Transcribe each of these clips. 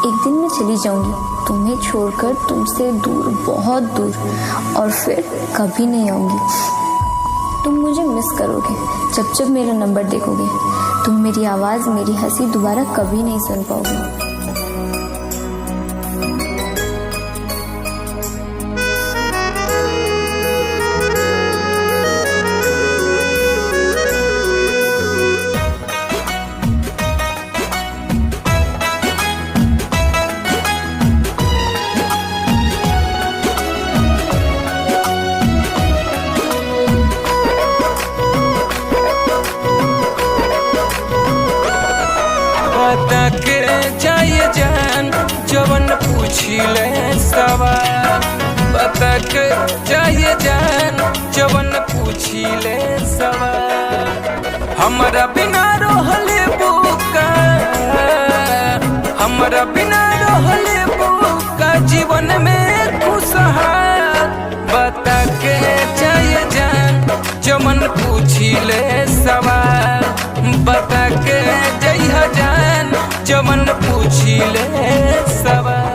एक दिन मैं चली जाऊंगी तुम्हें छोड़कर, तुमसे दूर, बहुत दूर, और फिर कभी नहीं आऊंगी। तुम मुझे मिस करोगे जब जब मेरा नंबर देखोगे। तुम मेरी आवाज़, मेरी हंसी दोबारा कभी नहीं सुन पाओगे। बता के जाए जान जवन पूछिले सवाल, बता के जाए जान जवन पूछिले सवाल। हमरा बिना रहले बुका, हमरा बिना रहले बुका जीवन में खुशहाल। बता के जाए जान जवन पूछिले सवाल, बता के जइहा जान जवन पूछिले सवाल।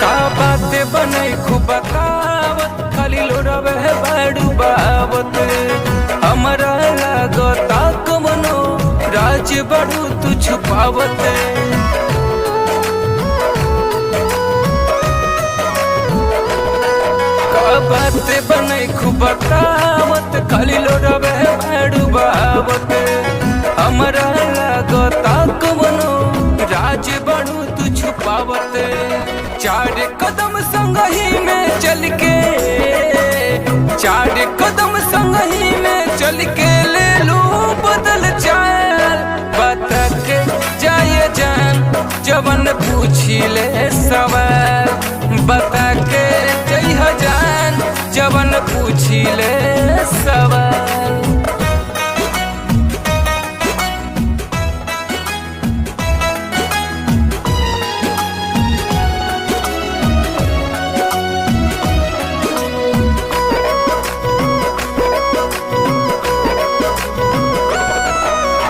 का बातें बने खूब बतावत, खाली लोरावे है बाड़ू बावत। हमरा लागता कमनो राज बड़ू तू छुपावत। का बातें बने खूब बतावत, खाली लोरावे है बाड़ू बावत। हमरा लागता कमनो राज बड़ू तू छुपावत। चार कदम संगही में चल के, चार कदम संगही में चल के ले लू बदल चाल। बता के जाए जान जवन पूछिले सवाल, बता के जइहा जान जवन पूछिले सवाल।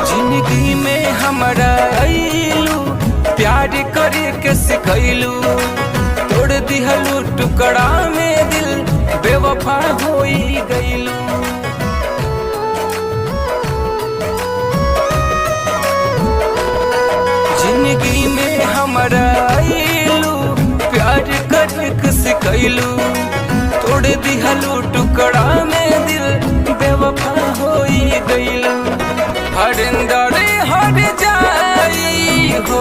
जिंदगी में हमरा आइलू, प्यार करे के सिखैलू। तोड़ दिहलू टुकड़ा में दिल, बेवफा होई गइलू। जिंदगी में हमरा आइलू, प्यार करे के सिखैलू। तोड़ दिहलू टुकड़ा में दिल, बेवफा होई गइलू। हरिंदर हर जाई हो,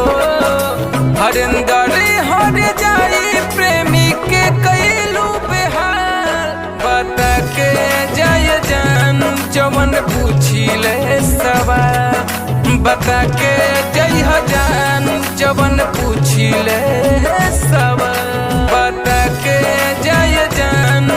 हरिंदर हर जाई प्रेमी के कैलू बेहाल। बता के जाए जान जवन पूछिले सवाल, बता के जइहा जान जवन पूछिले सवाल। बता के जाए जान